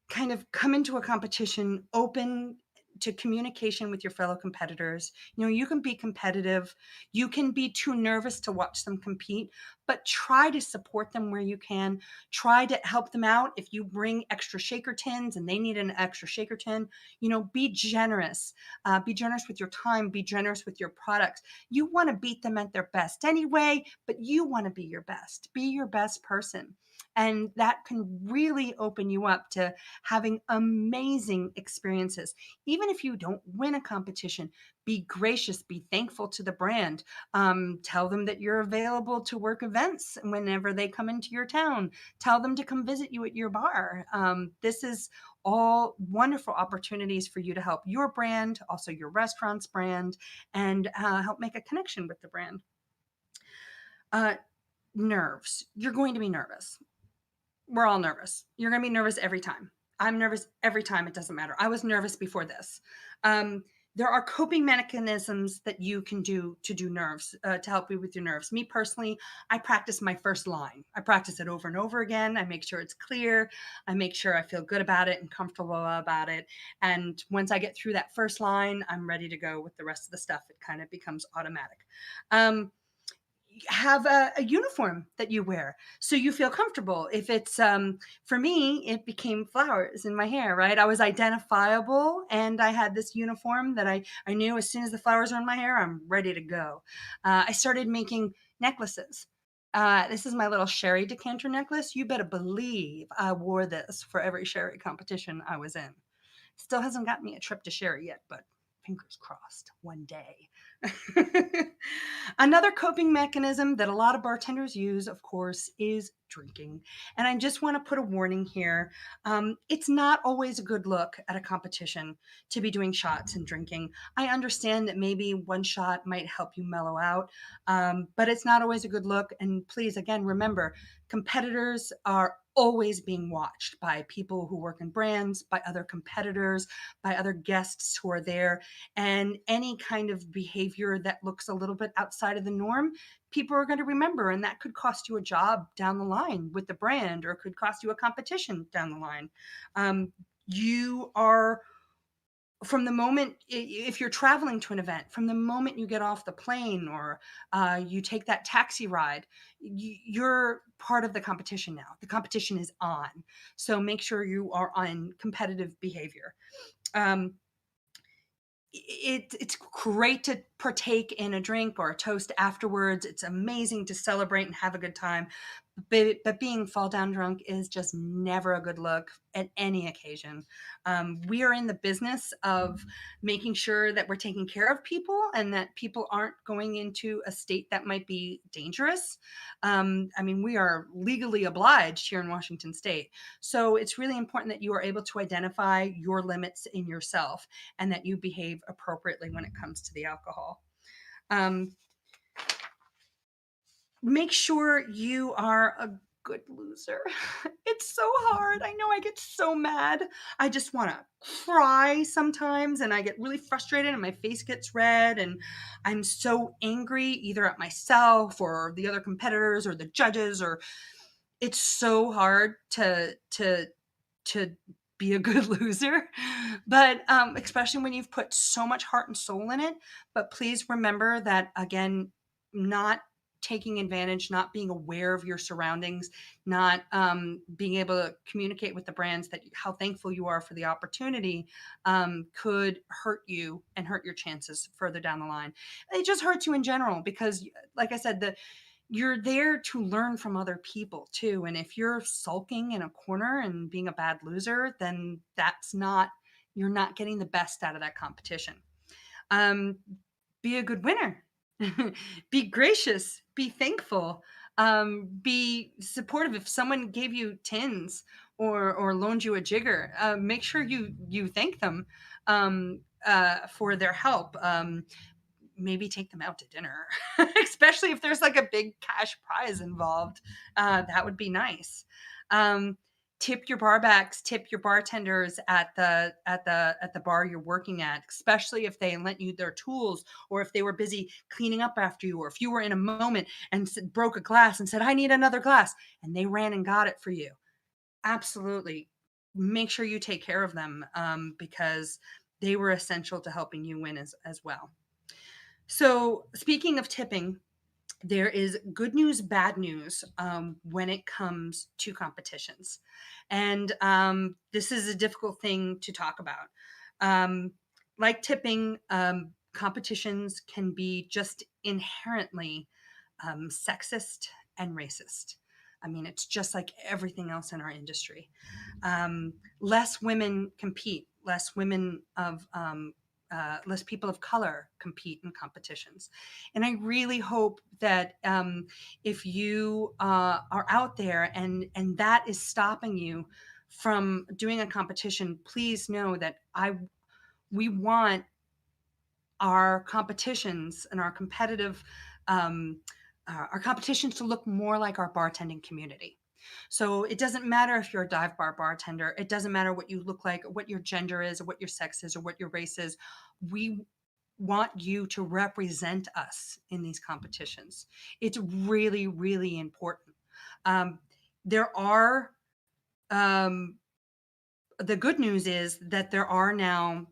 kind of come into a competition open to communication with your fellow competitors. You can be competitive. You can be too nervous to watch them compete, but try to support them where you can. Try to help them out. If you bring extra shaker tins and they need an extra shaker tin, be generous. Be generous with your time. Be generous with your products. You want to beat them at their best anyway, but you want to be your best. Be your best person. And that can really open you up to having amazing experiences. Even if you don't win a competition, be gracious, be thankful to the brand. Tell them that you're available to work events whenever they come into your town. Tell them to come visit you at your bar. This is all wonderful opportunities for you to help your brand, also your restaurant's brand, and help make a connection with the brand. Nerves. You're going to be nervous. We're all nervous. You're going to be nervous every time. I'm nervous every time. It doesn't matter. I was nervous before this. There are coping mechanisms that you can do to do nerves, to help you with your nerves. Me personally, I practice my first line. I practice it over and over again. I make sure it's clear. I make sure I feel good about it and comfortable about it. And once I get through that first line, I'm ready to go with the rest of the stuff. It kind of becomes automatic. Have a uniform that you wear so you feel comfortable. If it's for me, it became flowers in my hair, right? I was identifiable, and I had this uniform that I knew as soon as the flowers are in my hair, I'm ready to go. I started making necklaces. This is my little sherry decanter necklace. You better believe I wore this for every sherry competition I was in. Still hasn't got me a trip to sherry yet, but fingers crossed one day. Another coping mechanism that a lot of bartenders use, of course, is drinking. And I just want to put a warning here. It's not always a good look at a competition to be doing shots and drinking. I understand that maybe one shot might help you mellow out, but it's not always a good look. And please, again, remember, competitors are always being watched by people who work in brands, by other competitors, by other guests who are there. And any kind of behavior that looks a little bit outside of the norm, people are going to remember, and that could cost you a job down the line with the brand, or could cost you a competition down the line. You are, from the moment, if you're traveling to an event, from the moment you get off the plane or you take that taxi ride, you're part of the competition now. The competition is on. So make sure you are on competitive behavior. It's great to partake in a drink or a toast afterwards. It's amazing to celebrate and have a good time. But being fall down drunk is just never a good look at any occasion. We are in the business of making sure that we're taking care of people and that people aren't going into a state that might be dangerous. I mean, we are legally obliged here in Washington State. So it's really important that you are able to identify your limits in yourself and that you behave appropriately when it comes to the alcohol. Make sure you are a good loser. It's so hard. I know I get so mad. I just want to cry sometimes and I get really frustrated and my face gets red and I'm so angry either at myself or the other competitors or the judges, or it's so hard to be a good loser. But especially when you've put so much heart and soul in it. But please remember that, again, not taking advantage, not being aware of your surroundings, not being able to communicate with the brands that how thankful you are for the opportunity could hurt you and hurt your chances further down the line. It just hurts you in general because, like I said, you're there to learn from other people too. And if you're sulking in a corner and being a bad loser, then you're not getting the best out of that competition. Be a good winner. Be gracious, be thankful, be supportive. If someone gave you tins or loaned you a jigger, make sure you thank them for their help. Maybe take them out to dinner, especially if there's like a big cash prize involved. That would be nice. Tip your barbacks, tip your bartenders at the bar you're working at, especially if they lent you their tools or if they were busy cleaning up after you, or if you were in a moment and broke a glass and said, I need another glass, and they ran and got it for you. Absolutely. Make sure you take care of them because they were essential to helping you win as well. So speaking of tipping, there is good news, bad news when it comes to competitions. And this is a difficult thing to talk about. Like tipping, competitions can be just inherently sexist and racist. I mean, it's just like everything else in our industry. Less women compete, less people of color compete in competitions. And I really hope that if you are out there and that is stopping you from doing a competition, please know that we want our competitions and our competitions to look more like our bartending community. So it doesn't matter if you're a dive bar bartender. It doesn't matter what you look like, what your gender is, or what your sex is, or what your race is. We want you to represent us in these competitions. It's really, really important. There are the good news is that there are now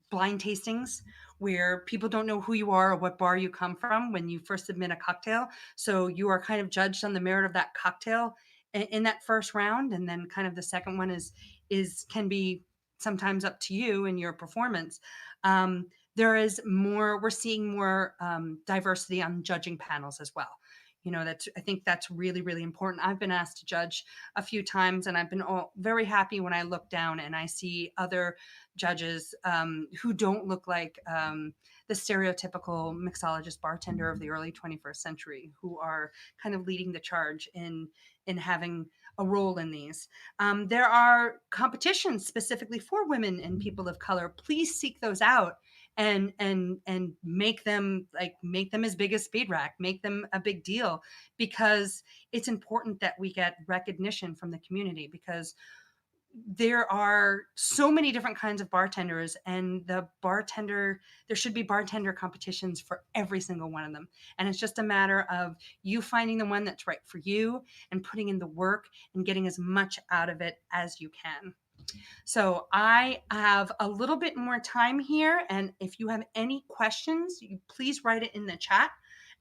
blind tastings where people don't know who you are or what bar you come from when you first submit a cocktail. So you are kind of judged on the merit of that cocktail in that first round, and then kind of the second one is can be sometimes up to you and your performance. There is more. We're seeing more diversity on judging panels as well. I think that's really, really important. I've been asked to judge a few times, and I've been very happy when I look down and I see other judges who don't look like the stereotypical mixologist bartender of the early 21st century, who are kind of leading the charge in having a role in these. There are competitions specifically for women and people of color. Please seek those out and make them as big as Speed Rack, make them a big deal, because it's important that we get recognition from the community, because there are so many different kinds of bartenders, and there should be bartender competitions for every single one of them. And it's just a matter of you finding the one that's right for you and putting in the work and getting as much out of it as you can. So I have a little bit more time here, and if you have any questions, you please write it in the chat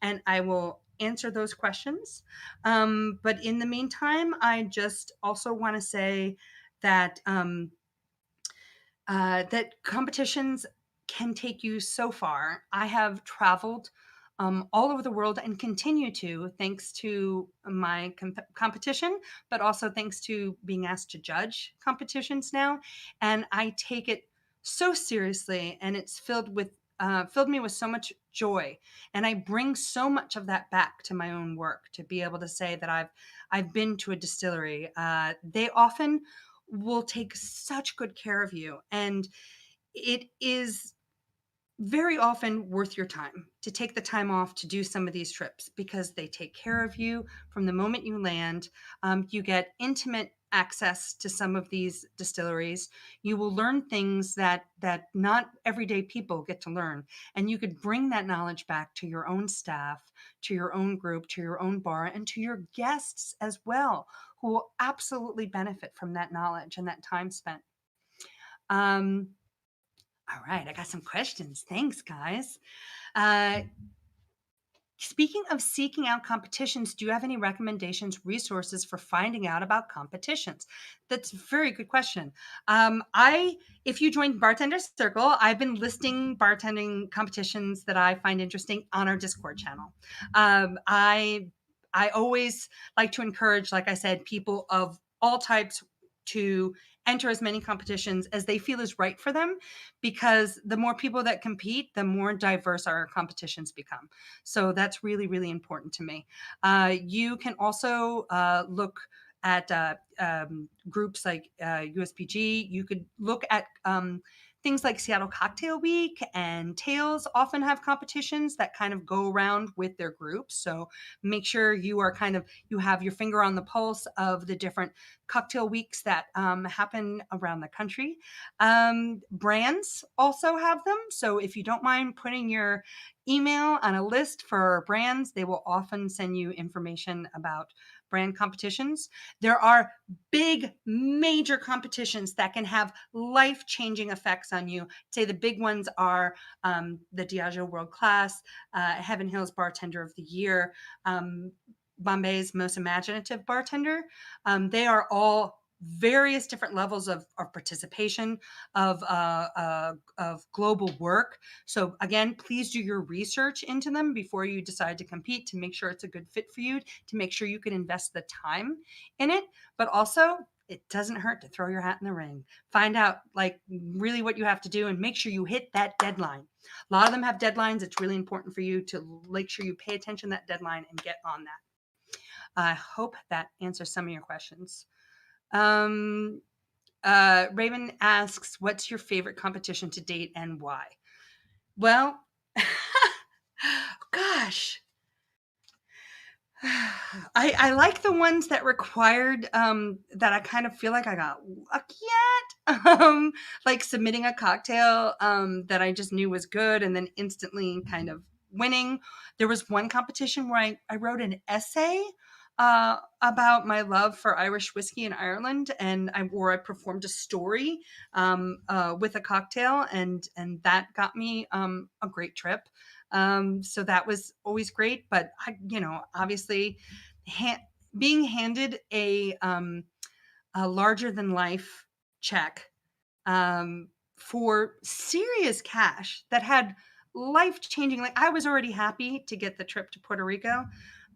and I will answer those questions. But in the meantime, I just also want to say that that competitions can take you so far. I have traveled all over the world and continue to, thanks to my competition, but also thanks to being asked to judge competitions now. And I take it so seriously, and it's filled me with so much joy. And I bring so much of that back to my own work to be able to say that I've been to a distillery. They often will take such good care of you, and it is very often worth your time to take the time off to do some of these trips because they take care of you from the moment you land. You get intimate access to some of these distilleries. You will learn things that not everyday people get to learn, and you could bring that knowledge back to your own staff, to your own group, to your own bar, and to your guests as well, who will absolutely benefit from that knowledge and that time spent. um, all right, I got some questions. Thanks, guys. Uh, Speaking of seeking out competitions, do you have any recommendations, resources for finding out about competitions? That's a very good question. If you joined Bartender Circle, I've been listing bartending competitions that I find interesting on our Discord channel. Um, I I always like to encourage, like I said, people of all types to enter as many competitions as they feel is right for them, because the more people that compete, the more diverse our competitions become. So that's really, really important to me. You can also look at groups like USPG. You could look at things like Seattle Cocktail Week, and Tails often have competitions that kind of go around with their groups. So make sure you have your finger on the pulse of the different cocktail weeks that happen around the country. Brands also have them. So if you don't mind putting your email on a list for brands, they will often send you information about brand competitions. There are big, major competitions that can have life-changing effects on you. Say the big ones are the Diageo World Class, Heaven Hills Bartender of the Year, Bombay's Most Imaginative Bartender. They are all various different levels of participation, of global work. So again, please do your research into them before you decide to compete, to make sure it's a good fit for you, to make sure you can invest the time in it. But also, it doesn't hurt to throw your hat in the ring. Find out like really what you have to do and make sure you hit that deadline. A lot of them have deadlines. It's really important for you to make sure you pay attention to that deadline and get on that. I hope that answers some of your questions. Um, Raven asks, what's your favorite competition to date and why? Well, gosh, I like the ones that required that I kind of feel like I got lucky at, like submitting a cocktail that I just knew was good and then instantly kind of winning. There was one competition where I wrote an essay about my love for Irish whiskey in Ireland, and I performed a story with a cocktail, and that got me a great trip. So that was always great. But obviously, ha- being handed a larger than life check for serious cash that had life changing. Like, I was already happy to get the trip to Puerto Rico,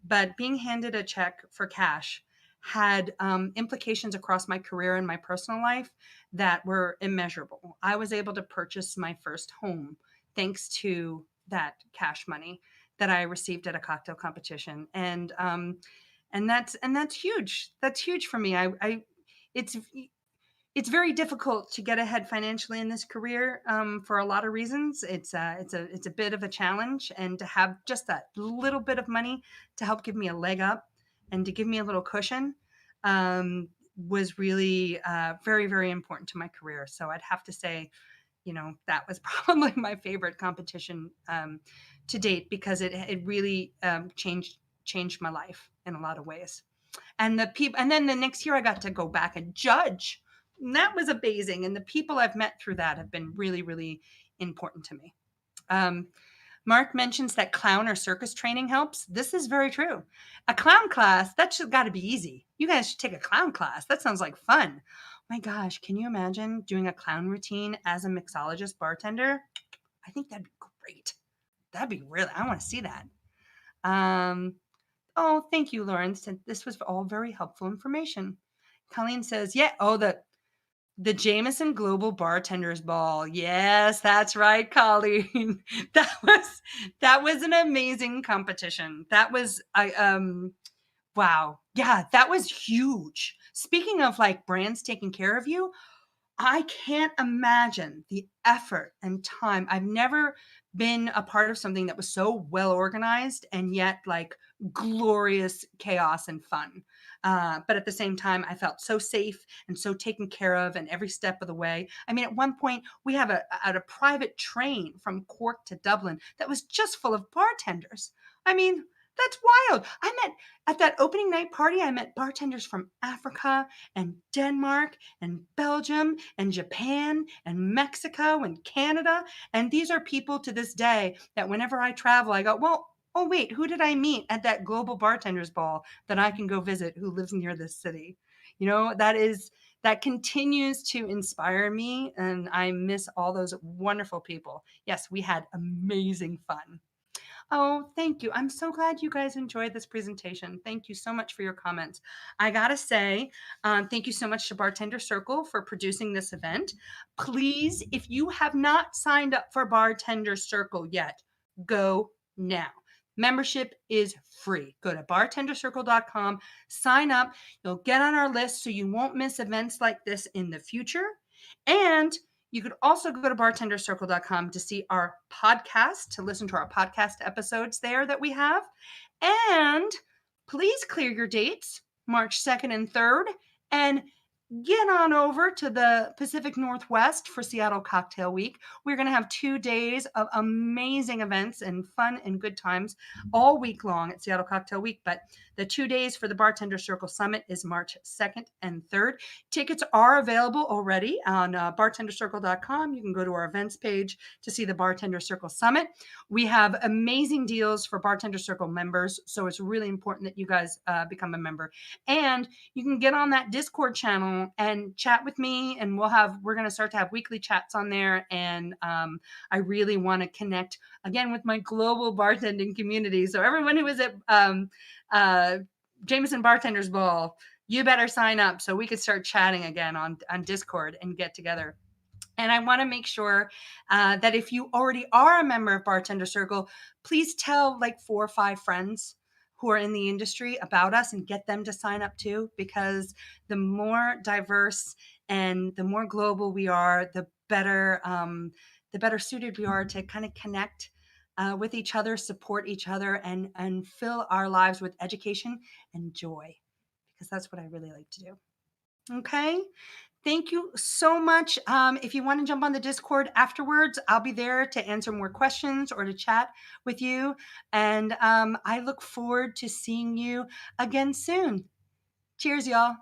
but being handed a check for cash had implications across my career and my personal life that were immeasurable. I was able to purchase my first home thanks to that cash money that I received at a cocktail competition, and that's huge. That's huge for me. It's it's very difficult to get ahead financially in this career for a lot of reasons. It's a bit of a challenge, and to have just that little bit of money to help give me a leg up and to give me a little cushion was really very, very important to my career. So I'd have to say, that was probably my favorite competition to date, because it really changed my life in a lot of ways. And then the next year I got to go back and judge. And that was amazing. And the people I've met through that have been really, really important to me. Mark mentions that clown or circus training helps. This is very true. A clown class, that should got to be easy. You guys should take a clown class. That sounds like fun. My gosh, can you imagine doing a clown routine as a mixologist bartender? I think that'd be great. That'd be really, I want to see that. Oh, thank you, Lawrence. This was all very helpful information. Colleen says, yeah, oh, the Jameson Global Bartenders Ball. Yes, that's right, Colleen. that was an amazing competition. That was wow. Yeah, that was huge. Speaking of like brands taking care of you, I can't imagine the effort and time. I've never been a part of something that was so well organized and yet like glorious chaos and fun. But at the same time, I felt so safe and so taken care of, and every step of the way. I mean, at one point, we have a private train from Cork to Dublin that was just full of bartenders. I mean, that's wild. I met at that opening night party, I met bartenders from Africa and Denmark and Belgium and Japan and Mexico and Canada. And these are people to this day that whenever I travel, I go, well, oh, wait, who did I meet at that global bartenders ball that I can go visit who lives near this city? You know, that continues to inspire me. And I miss all those wonderful people. Yes, we had amazing fun. Oh, thank you. I'm so glad you guys enjoyed this presentation. Thank you so much for your comments. I gotta say, thank you so much to Bartender Circle for producing this event. Please, if you have not signed up for Bartender Circle yet, go now. Membership is free. Go to bartendercircle.com, sign up. You'll get on our list so you won't miss events like this in the future. And you could also go to bartendercircle.com to see our podcast, to listen to our podcast episodes there that we have. And please clear your dates, March 2nd and 3rd, and get on over to the Pacific Northwest for Seattle Cocktail Week. We're going to have 2 days of amazing events and fun and good times all week long at Seattle Cocktail Week. But the 2 days for the Bartender Circle Summit is March 2nd and 3rd. Tickets are available already on bartendercircle.com. You can go to our events page to see the Bartender Circle Summit. We have amazing deals for Bartender Circle members, so it's really important that you guys become a member. And you can get on that Discord channel and chat with me, and we're going to start to have weekly chats on there. And I really want to connect again with my global bartending community. So everyone who is at Jameson Bartenders Ball, you better sign up so we could start chatting again on Discord and get together. And I want to make sure that if you already are a member of Bartender Circle, please tell like 4 or 5 friends who are in the industry about us and get them to sign up too, because the more diverse and the more global we are, the better suited we are to kind of connect with each other, support each other, and fill our lives with education and joy, because that's what I really like to do. Okay. Thank you so much. If you want to jump on the Discord afterwards, I'll be there to answer more questions or to chat with you. And I look forward to seeing you again soon. Cheers, y'all.